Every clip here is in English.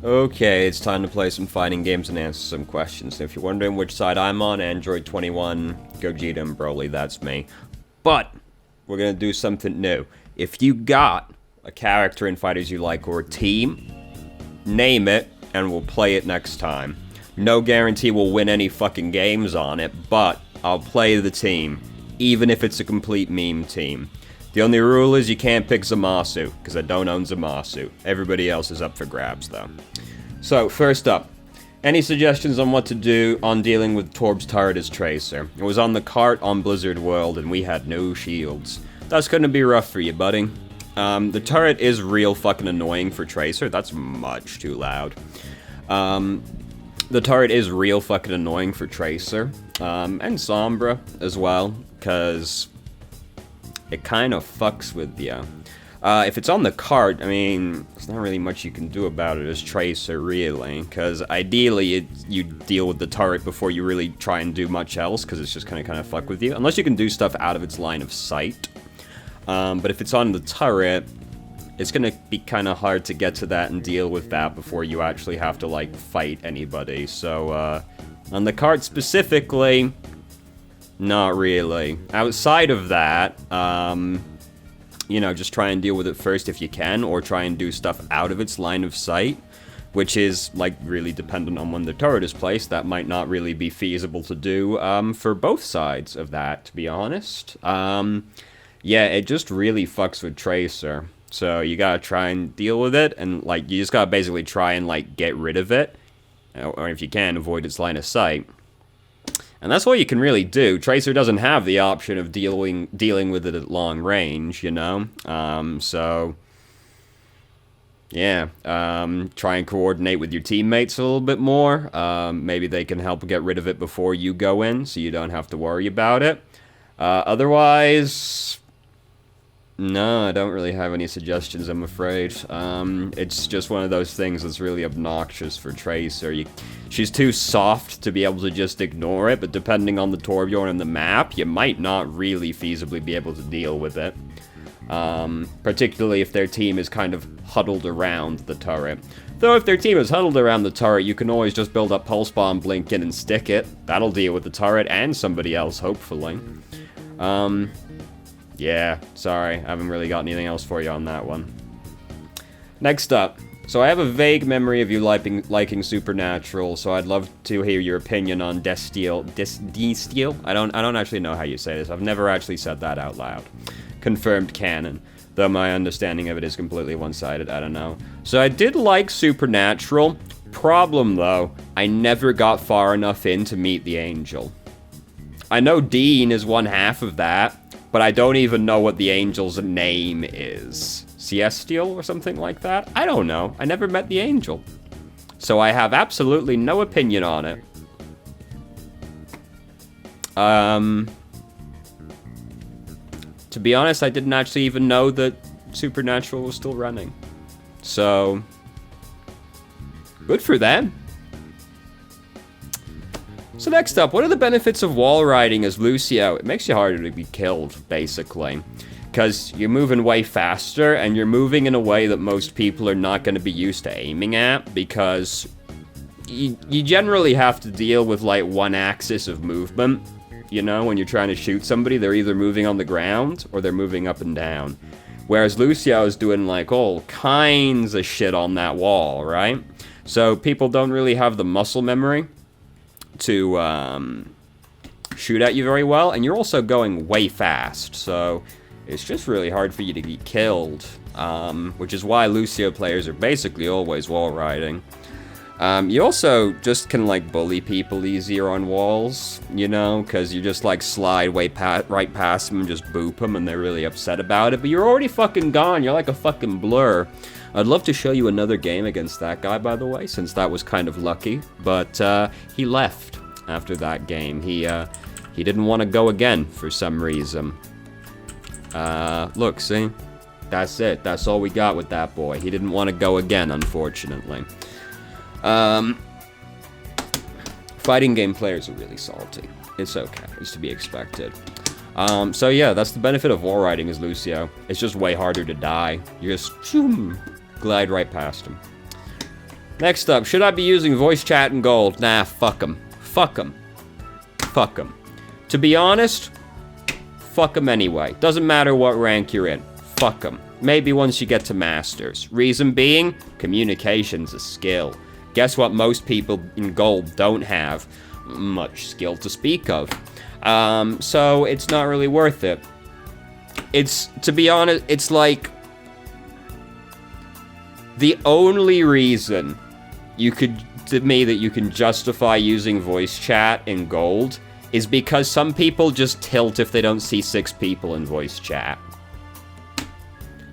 Okay, it's time to play some fighting games and answer some questions. If you're wondering which side I'm on, Android 21, Gogeta and Broly, that's me. But, we're gonna do something new. If you got a character in Fighterz you like or a team, name it, and we'll play it next time. No guarantee we'll win any fucking games on it, but I'll play the team, even if it's a complete meme team. The only rule is you can't pick Zamasu, because I don't own Zamasu. Everybody else is up for grabs, though. So, first up, any suggestions on what to do on dealing with Torb's turret as Tracer? It was on the cart on Blizzard World, and we had no shields. That's gonna be rough for you, buddy. The turret is real fucking annoying for Tracer. That's much too loud. The turret is real fucking annoying for Tracer, and Sombra as well, because it kind of fucks with you. If it's on the cart, I mean, there's not really much you can do about it as Tracer, really, because ideally you deal with the turret before you really try and do much else, because it's just kind of fuck with you, unless you can do stuff out of its line of sight. But if it's on the turret, it's gonna be kind of hard to get to that and deal with that before you actually have to, like, fight anybody. So, on the cart specifically, not really. Outside of that, you know, just try and deal with it first if you can, or try and do stuff out of its line of sight, which is, like, really dependent on when the turret is placed. That might not really be feasible to do, for both sides of that, to be honest. Yeah, it just really fucks with Tracer. So you gotta try and deal with it, and, like, you just gotta basically try and, like, get rid of it. Or if you can, avoid its line of sight. And that's all you can really do. Tracer doesn't have the option of dealing with it at long range, you know? So, yeah. Try and coordinate with your teammates a little bit more. Maybe they can help get rid of it before you go in, so you don't have to worry about it. Otherwise, no, I don't really have any suggestions, I'm afraid. It's just one of those things that's really obnoxious for Tracer. She's too soft to be able to just ignore it, but depending on the Torbjorn and the map, you might not really feasibly be able to deal with it. Particularly if their team is kind of huddled around the turret. Though if their team is huddled around the turret, you can always just build up Pulse Bomb, blink in, and stick it. That'll deal with the turret and somebody else, hopefully. Yeah, sorry, I haven't really got anything else for you on that one. Next up. So I have a vague memory of you liking Supernatural, so I'd love to hear your opinion on Desteel. I don't actually know how you say this. I've never actually said that out loud. Confirmed canon. Though my understanding of it is completely one-sided, I don't know. So I did like Supernatural. Problem, though, I never got far enough in to meet the angel. I know Dean is one half of that, but I don't even know what the angel's name is. Celestial or something like that? I don't know. I never met the angel. So I have absolutely no opinion on it. To be honest, I didn't actually even know that Supernatural was still running. So, good for them. So next up, what are the benefits of wall riding as Lucio? It makes you harder to be killed, basically. Because you're moving way faster, and you're moving in a way that most people are not going to be used to aiming at, because you generally have to deal with, like, one axis of movement. You know, when you're trying to shoot somebody, they're either moving on the ground, or they're moving up and down. Whereas Lucio is doing, like, all kinds of shit on that wall, right? So people don't really have the muscle memory to shoot at you very well, and you're also going way fast, so it's just really hard for you to get killed, which is why Lucio players are basically always wall riding. You also just can, like, bully people easier on walls, you know, because you just, like, slide right past them and just boop them, and they're really upset about it, but you're already fucking gone. You're like a fucking blur. I'd love to show you another game against that guy, by the way, since that was kind of lucky, but he left after that game. He didn't want to go again for some reason. Look, see? That's it. That's all we got with that boy. He didn't want to go again, unfortunately. Fighting game players are really salty. It's okay. It's to be expected. So yeah, that's the benefit of wall riding is Lucio. It's just way harder to die. You just glide right past him. Next up, should I be using voice chat in gold? Nah, fuck 'em. Fuck 'em. Fuck 'em. To be honest, fuck 'em anyway. Doesn't matter what rank you're in. Fuck 'em. Maybe once you get to Masters. Reason being, communication's a skill. Guess what most people in gold don't have? Much skill to speak of. So it's not really worth it. To be honest, it's like the only reason you can justify using voice chat in gold is because some people just tilt if they don't see 6 people in voice chat.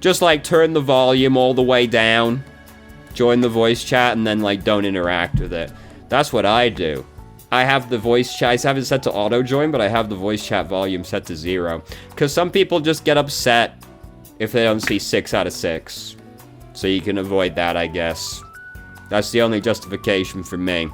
Just like turn the volume all the way down, join the voice chat, and then like don't interact with it. That's what I do. I have the voice chat, I have it set to auto join, but I have the voice chat volume set to 0. Because some people just get upset if they don't see 6 out of 6. So you can avoid that, I guess. That's the only justification for me.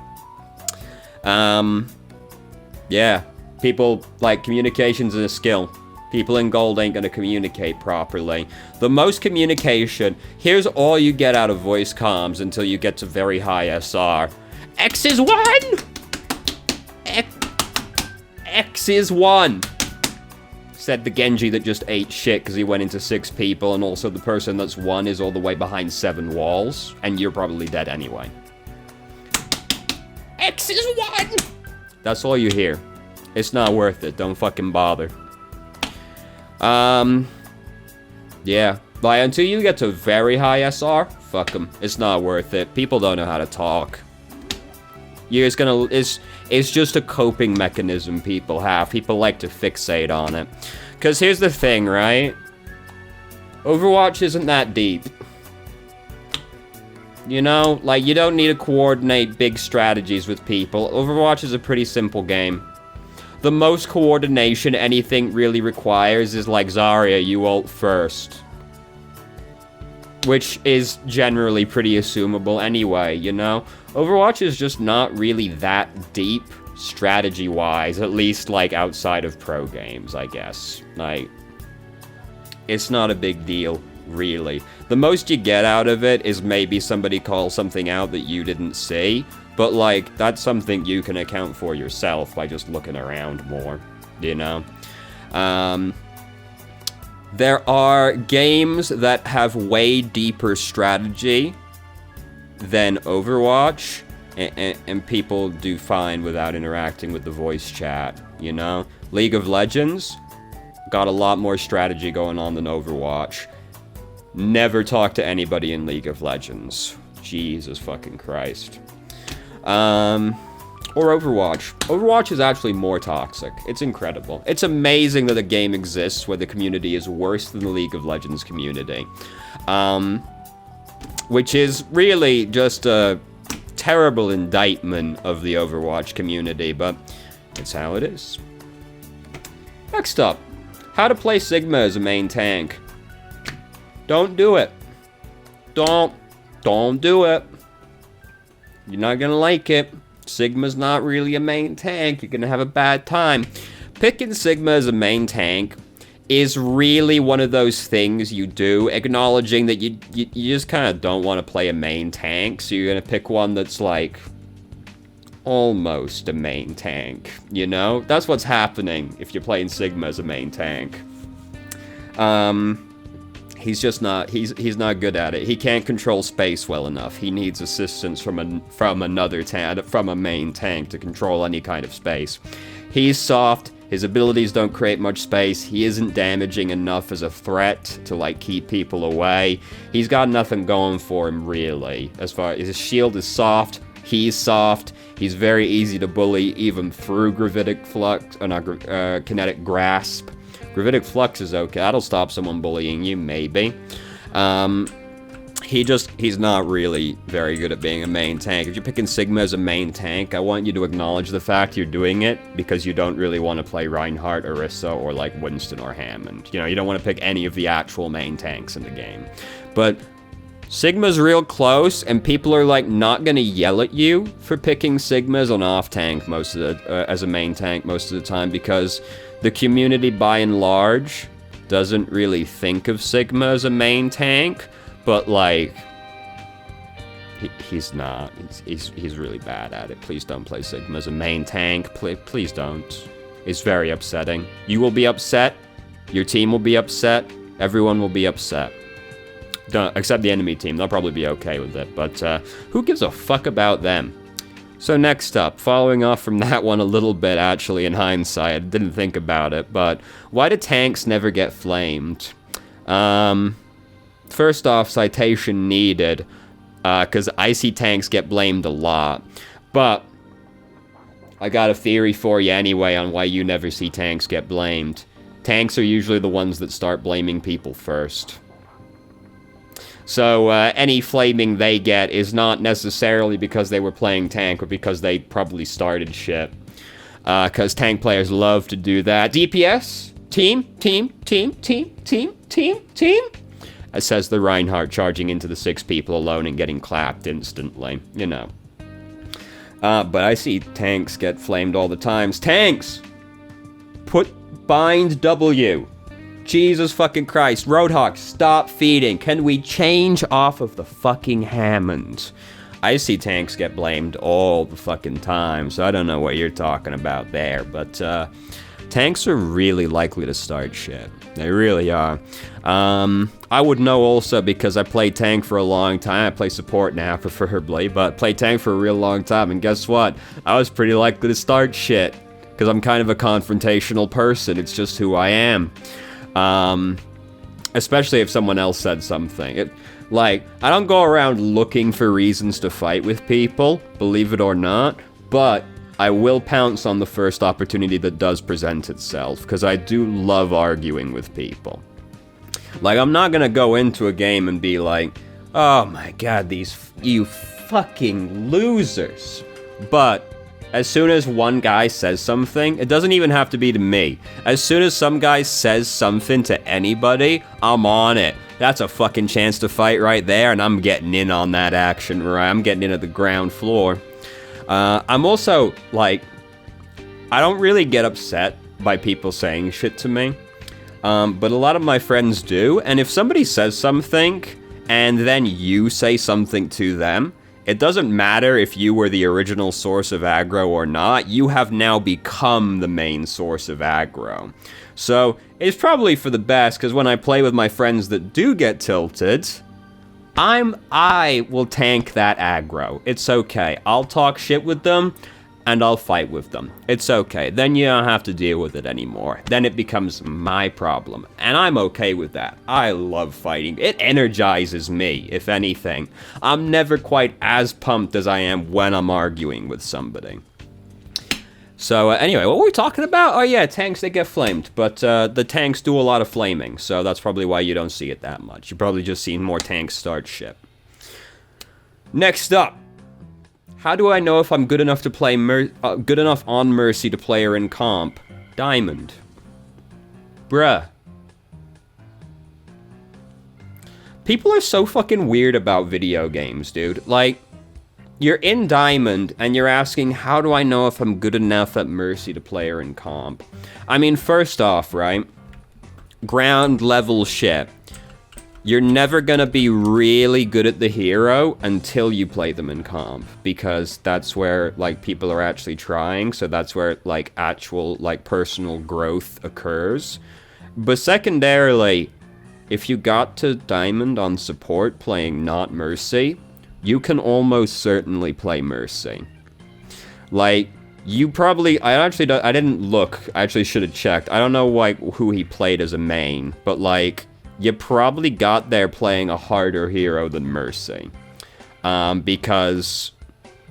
Yeah. People, like, communication's a skill. People in gold ain't gonna communicate properly. The most communication, here's all you get out of voice comms until you get to very high SR. X is 1! X is 1! Said the Genji that just ate shit because he went into 6 people, and also the person that's 1 is all the way behind 7 walls, and you're probably dead anyway. X is 1! That's all you hear. It's not worth it. Don't fucking bother. Yeah. Like, until you get to very high SR, fuck them. It's not worth it. People don't know how to talk. You're just gonna... It's just a coping mechanism people have. People like to fixate on it. Because here's the thing, right? Overwatch isn't that deep. You know? Like, you don't need to coordinate big strategies with people. Overwatch is a pretty simple game. The most coordination anything really requires is like Zarya, you ult first. Which is generally pretty assumable anyway, you know? Overwatch is just not really that deep strategy-wise, at least like outside of pro games, I guess. Like, it's not a big deal, really. The most you get out of it is maybe somebody calls something out that you didn't see, but like, that's something you can account for yourself by just looking around more, you know? There are games that have way deeper strategy than Overwatch, and people do fine without interacting with the voice chat, you know? League of Legends got a lot more strategy going on than Overwatch. Never talk to anybody in League of Legends. Jesus fucking Christ. Or Overwatch. Overwatch is actually more toxic. It's incredible. It's amazing that a game exists where the community is worse than the League of Legends community. Which is really just a terrible indictment of the Overwatch community, but it's how it is. Next up, how to play Sigma as a main tank. Don't do it. Don't do it. You're not gonna like it. Sigma's not really a main tank. You're gonna have a bad time. Picking Sigma as a main tank is really one of those things you do, acknowledging that you just kind of don't want to play a main tank, so you're gonna pick one that's like almost a main tank, you know? That's what's happening if you're playing Sigma as a main tank. He's just not, he's not good at it. He can't control space well enough. He needs assistance from a main tank to control any kind of space. He's soft. His abilities don't create much space. He isn't damaging enough as a threat to, like, keep people away. He's got nothing going for him, really. As far as his shield is soft, he's soft. He's very easy to bully, even through Gravitic Flux, Kinetic Grasp. Gravitic Flux is okay. That'll stop someone bullying you, maybe. He's not really very good at being a main tank. If you're picking Sigma as a main tank, I want you to acknowledge the fact you're doing it, because you don't really want to play Reinhardt, Orisa, or like Winston or Hammond. You know, you don't want to pick any of the actual main tanks in the game. But Sigma's real close, and people are like not gonna yell at you for picking Sigma as an off tank as a main tank most of the time, because the community by and large doesn't really think of Sigma as a main tank. But, like, He's not. He's really bad at it. Please don't play Sigma as a main tank. Please don't. It's very upsetting. You will be upset. Your team will be upset. Everyone will be upset. Except the enemy team. They'll probably be okay with it. But who gives a fuck about them? So next up, following off from that one a little bit, actually, in hindsight. I didn't think about it, but why do tanks never get flamed? First off, citation needed, because icy tanks get blamed a lot. But I got a theory for you anyway on why you never see tanks get blamed. Tanks are usually the ones that start blaming people first. So any flaming they get is not necessarily because they were playing tank, or because they probably started shit. Because tank players love to do that. DPS? Team? Says the Reinhardt, charging into the 6 people alone and getting clapped instantly. You know. But I see tanks get flamed all the times. Tanks! Bind W. Jesus fucking Christ. Roadhog, stop feeding. Can we change off of the fucking Hammond? I see tanks get blamed all the fucking time, so I don't know what you're talking about there, but tanks are really likely to start shit. They really are. I would know also because I played tank for a long time. I play support now, preferably, but played tank for a real long time, and guess what? I was pretty likely to start shit, because I'm kind of a confrontational person. It's just who I am. Especially if someone else said something. I don't go around looking for reasons to fight with people, believe it or not, but I will pounce on the first opportunity that does present itself, because I do love arguing with people. I'm not gonna go into a game and be like, oh my god, you fucking losers. But as soon as one guy says something, it doesn't even have to be to me. As soon as some guy says something to anybody, I'm on it. That's a fucking chance to fight right there, and I'm getting in on that action, right? I'm getting in at the ground floor. I'm also, I don't really get upset by people saying shit to me. But a lot of my friends do, and if somebody says something, and then you say something to them, it doesn't matter if you were the original source of aggro or not, you have now become the main source of aggro. So, it's probably for the best, because when I play with my friends that do get tilted, I will tank that aggro. It's okay. I'll talk shit with them, and I'll fight with them. It's okay. Then you don't have to deal with it anymore. Then it becomes my problem. And I'm okay with that. I love fighting. It energizes me, if anything. I'm never quite as pumped as I am when I'm arguing with somebody. So anyway, what were we talking about? Oh yeah, tanks, they get flamed. But the tanks do a lot of flaming. So that's probably why you don't see it that much. You're probably just seeing more tanks start shit. Next up. How do I know if I'm good enough to play good enough on Mercy to play her in comp? Diamond. Bruh. People are so fucking weird about video games, dude. You're in Diamond, and you're asking, how do I know if I'm good enough at Mercy to play her in comp? I mean, first off, right? Ground level shit. You're never gonna be really good at the hero until you play them in comp, because that's where, people are actually trying, so that's where, actual, personal growth occurs. But secondarily, if you got to Diamond on support playing not Mercy, you can almost certainly play Mercy. You probably, I didn't look, I actually should have checked. I don't know, who he played as a main, but, you probably got there playing a harder hero than Mercy. Because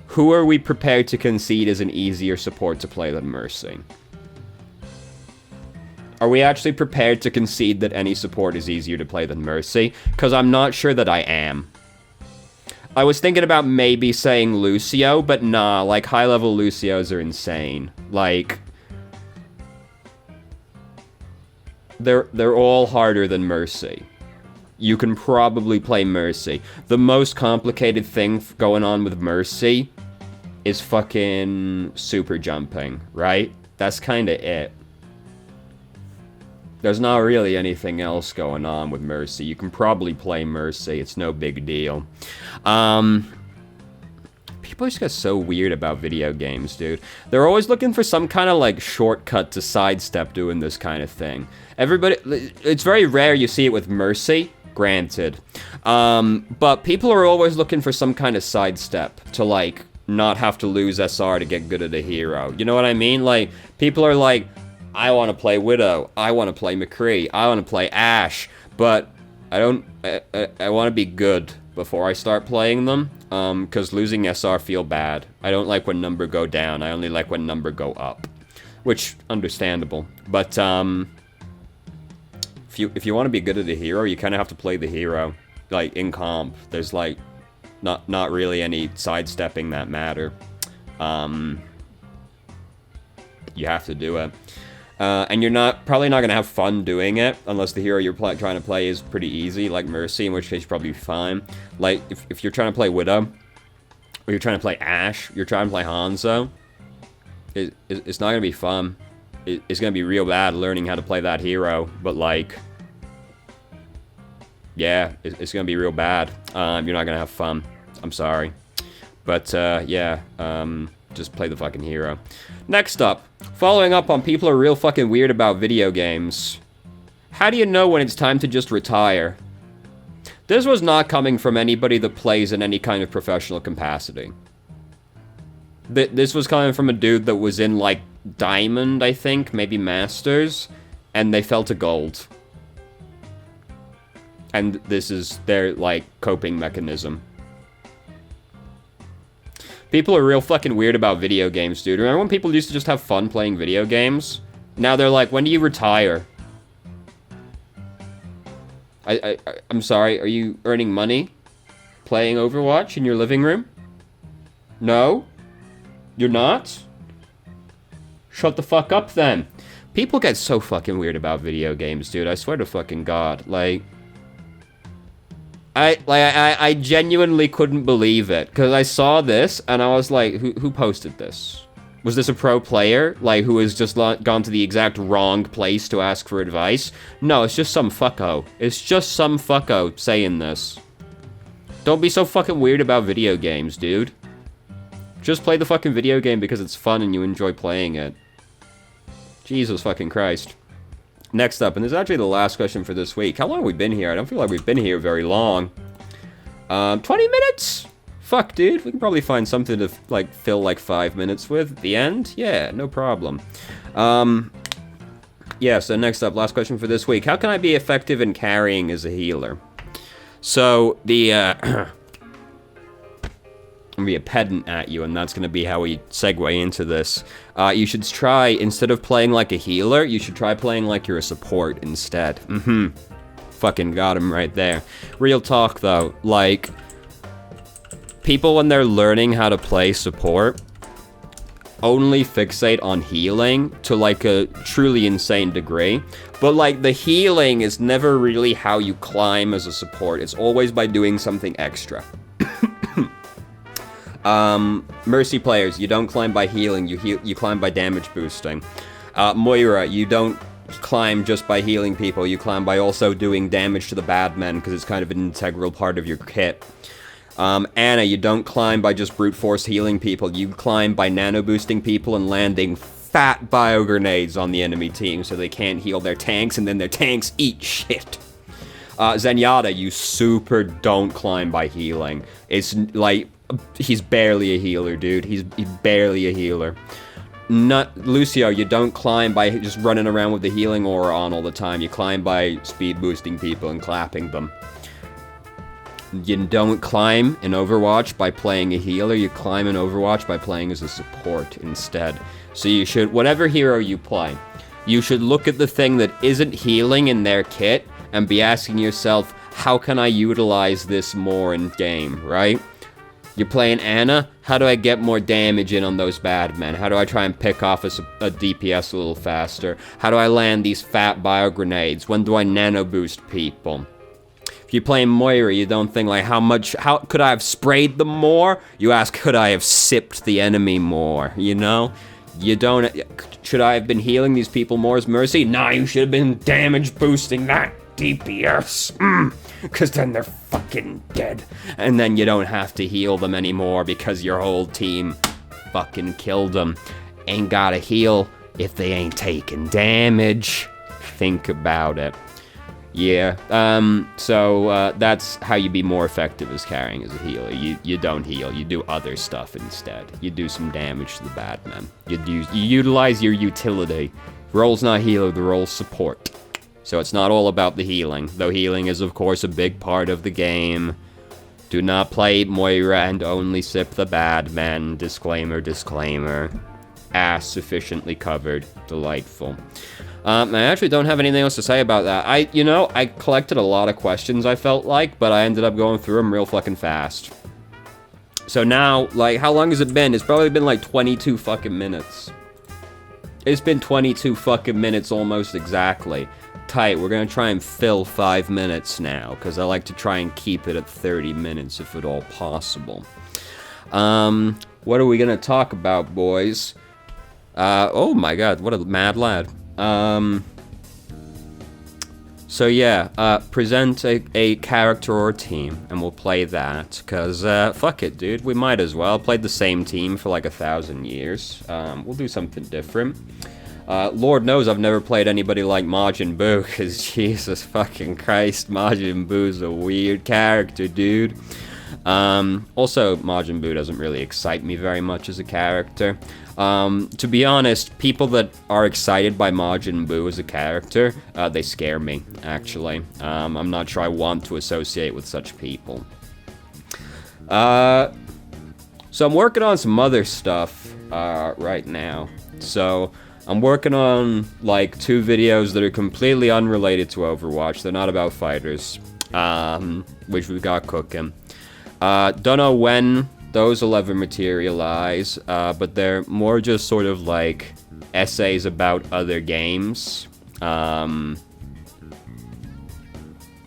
who are we prepared to concede is an easier support to play than Mercy? Are we actually prepared to concede that any support is easier to play than Mercy? Because I'm not sure that I am. I was thinking about maybe saying Lucio, but nah, high-level Lucios are insane. They're all harder than Mercy. You can probably play Mercy. The most complicated thing going on with Mercy is fucking super jumping, right? That's kinda it. There's not really anything else going on with Mercy. You can probably play Mercy, it's no big deal. People just get so weird about video games, dude. They're always looking for some kind of, like, shortcut to sidestep doing this kind of thing. Everybody, it's very rare you see it with Mercy, granted. But people are always looking for some kind of sidestep to, like, not have to lose SR to get good at a hero. You know what I mean? Like, people are like, I want to play Widow, I want to play McCree, I want to play Ashe, but I want to be good before I start playing them, because losing SR feel bad. I don't like when number go down, I only like when number go up. Which, understandable. But, if you want to be good at a hero, you kind of have to play the hero. Like, in comp, there's, like, not really any sidestepping that matter. You have to do it. And you're probably not going to have fun doing it, unless the hero you're trying to play is pretty easy, like Mercy, in which case you'll probably be fine. Like, if you're trying to play Widow, or you're trying to play Ashe, you're trying to play Hanzo, it's not going to be fun. It's going to be real bad learning how to play that hero, but, like, yeah, it's going to be real bad. You're not going to have fun. I'm sorry. But, yeah, just play the fucking hero. Next up, following up on people are real fucking weird about video games. How do you know when it's time to just retire? This was not coming from anybody that plays in any kind of professional capacity. This was coming from a dude that was in, like, Diamond, I think, maybe Masters, and they fell to Gold. And this is their, like, coping mechanism. People are real fucking weird about video games, dude. Remember when people used to just have fun playing video games? Now they're like, when do you retire? I'm sorry, are you earning money playing Overwatch in your living room? No? You're not? Shut the fuck up then. People get so fucking weird about video games, dude. I swear to fucking God. Like, I genuinely couldn't believe it, because I saw this, and I was like, who posted this? Was this a pro player, like, who has just gone to the exact wrong place to ask for advice? No, it's just some fucko. It's just some fucko saying this. Don't be so fucking weird about video games, dude. Just play the fucking video game because it's fun and you enjoy playing it. Jesus fucking Christ. Next up, and this is actually the last question for this week. How long have we been here? I don't feel like we've been here very long. 20 minutes? Fuck, dude. We can probably find something to, like, fill, like, 5 minutes with at the end. Yeah, no problem. Yeah, so next up, last question for this week. How can I be effective in carrying as a healer? So, I'm gonna be a pedant at you, and that's gonna be how we segue into this. You should try, instead of playing like a healer, you should try playing like you're a support instead. Fucking got him right there. Real talk, though. Like, people, when they're learning how to play support, only fixate on healing to, like, a truly insane degree. But, like, the healing is never really how you climb as a support. It's always by doing something extra. Mercy players, you don't climb by healing, you climb by damage boosting. Moira, you don't climb just by healing people, you climb by also doing damage to the bad men, because it's kind of an integral part of your kit. Anna, you don't climb by just brute force healing people, you climb by nano boosting people and landing fat bio grenades on the enemy team so they can't heal their tanks, and then their tanks eat shit. Zenyatta, you super don't climb by healing. It's like, he's barely a healer, dude. He's barely a healer. Lucio, you don't climb by just running around with the healing aura on all the time. You climb by speed boosting people and clapping them. You don't climb in Overwatch by playing a healer. You climb in Overwatch by playing as a support instead. So you should, whatever hero you play, you should look at the thing that isn't healing in their kit and be asking yourself, how can I utilize this more in game, right? You're playing Anna, how do I get more damage in on those bad men? How do I try and pick off a DPS a little faster? How do I land these fat bio grenades? When do I nano boost people? If you're playing Moira, you don't think like, how could I have sprayed them more? You ask, could I have sipped the enemy more, you know? You don't, should I have been healing these people more as Mercy? Nah, you should have been damage boosting that. DPS. Because then they're fucking dead. And then you don't have to heal them anymore because your whole team fucking killed them. Ain't gotta heal if they ain't taking damage. Think about it. Yeah, so that's how you be more effective as carrying as a healer. You don't heal, you do other stuff instead. You do some damage to the bad men. You utilize your utility. The role's not healer, the role's support. So it's not all about the healing, though healing is of course a big part of the game. Do not play Moira and only sip the bad men. Disclaimer, disclaimer. Ass sufficiently covered. Delightful. I actually don't have anything else to say about that. I collected a lot of questions, I felt like, but I ended up going through them real fucking fast. So now, like, how long has it been? It's probably been like 22 fucking minutes. It's been 22 fucking minutes almost exactly. Tight, we're gonna try and fill 5 minutes now, because I like to try and keep it at 30 minutes if at all possible. What are we gonna talk about, boys? Oh my god, what a mad lad. So yeah, present a character or team, and we'll play that, cause, fuck it, dude, we might as well. Played the same team for like 1,000 years. We'll do something different. Lord knows I've never played anybody like Majin Buu, cause Jesus fucking Christ, Majin Buu's a weird character, dude. Also, Majin Buu doesn't really excite me very much as a character. To be honest, people that are excited by Majin Buu as a character, they scare me, actually. I'm not sure I want to associate with such people. So I'm working on some other stuff, right now. So, I'm working on, like, 2 videos that are completely unrelated to Overwatch. They're not about Fighterz, which we've got cooking. Don't know when those will ever materialize, but they're more just sort of like essays about other games.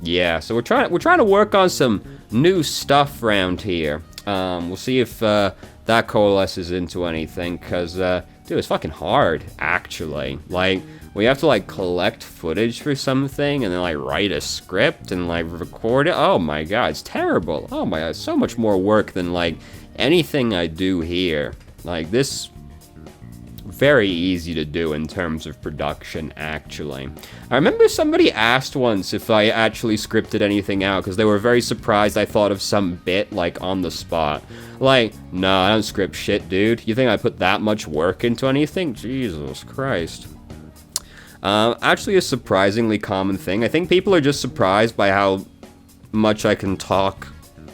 Yeah, so we're trying to work on some new stuff around here. We'll see if that coalesces into anything, cause dude, it's fucking hard, actually. Like, we have to, like, collect footage for something, and then, like, write a script, and, like, record it. Oh my god, it's terrible. Oh my god, it's so much more work than, like, anything I do here. Like, this... very easy to do in terms of production, actually. I remember somebody asked once if I actually scripted anything out, because they were very surprised I thought of some bit, like, on the spot. Like, no, I don't script shit, dude. You think I put that much work into anything? Jesus Christ. Actually a surprisingly common thing. I think people are just surprised by how much I can talk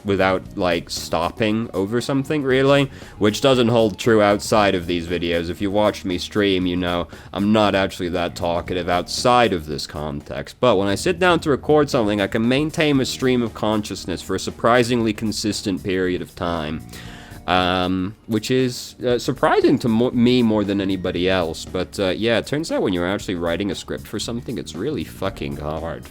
without, like, stopping over something, really, which doesn't hold true outside of these videos. If you watch me stream, you know I'm not actually that talkative outside of this context, but when I sit down to record something, I can maintain a stream of consciousness for a surprisingly consistent period of time, which is surprising to me more than anybody else, but yeah, it turns out when you're actually writing a script for something, it's really fucking hard.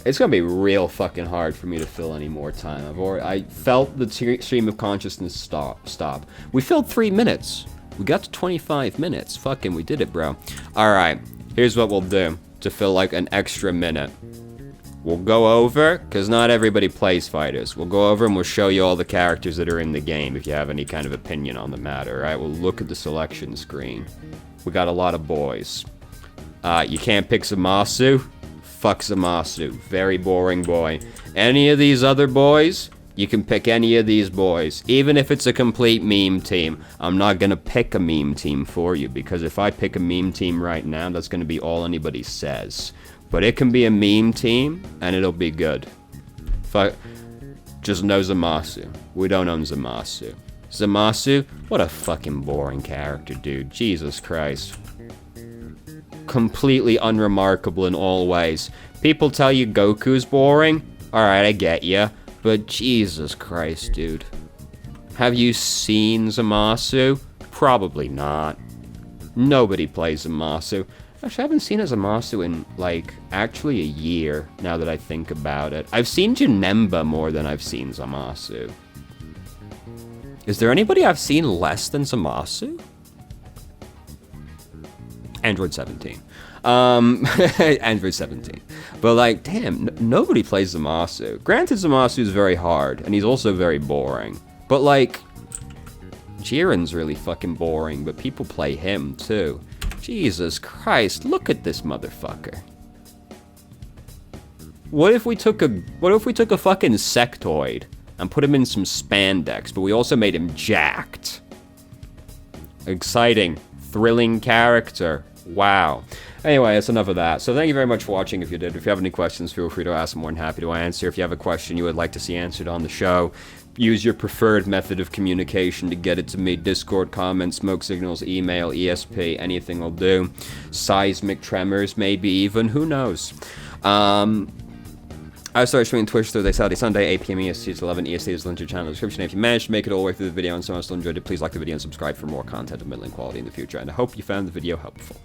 It's gonna be real fucking hard for me to fill any more time. I felt the stream of consciousness stop. We filled 3 minutes. We got to 25 minutes. Fucking, we did it, bro. Alright, here's what we'll do to fill like an extra minute. We'll go over, because not everybody plays Fighterz. We'll go over and we'll show you all the characters that are in the game if you have any kind of opinion on the matter, alright? We'll look at the selection screen. We got a lot of boys. You can't pick Zamasu. Fuck Zamasu. Very boring boy. Any of these other boys, you can pick any of these boys. Even if it's a complete meme team. I'm not gonna pick a meme team for you, because if I pick a meme team right now, that's gonna be all anybody says. But it can be a meme team, and it'll be good. Fuck. Just no Zamasu. We don't own Zamasu. Zamasu? What a fucking boring character, dude. Jesus Christ. Completely unremarkable in all ways. People tell you Goku's boring. Alright, I get ya. But Jesus Christ, dude. Have you seen Zamasu? Probably not. Nobody plays Zamasu. Actually, I haven't seen a Zamasu in, like, actually a year, now that I think about it. I've seen Janemba more than I've seen Zamasu. Is there anybody I've seen less than Zamasu? Android 17. Android 17. But like, damn, nobody plays Zamasu. Granted, Zamasu is very hard, and he's also very boring. But like, Jiren's really fucking boring, but people play him too. Jesus Christ, look at this motherfucker. What if we took a fucking sectoid and put him in some spandex, but we also made him jacked? Exciting, thrilling character. Wow. Anyway, that's enough of that. So thank you very much for watching. If you did, if you have any questions, feel free to ask. I'm more than happy to answer. If you have a question you would like to see answered on the show, use your preferred method of communication to get it to me. Discord, comments, smoke signals, email, ESP, anything will do. Seismic tremors, maybe even, who knows. I started streaming Twitch Thursday, Saturday, Sunday, 8 PM EST to 11 EST. There's a link to your channel description. If you managed to make it all the way through the video and someone still enjoyed it, please like the video and subscribe for more content of middling quality in the future. And I hope you found the video helpful.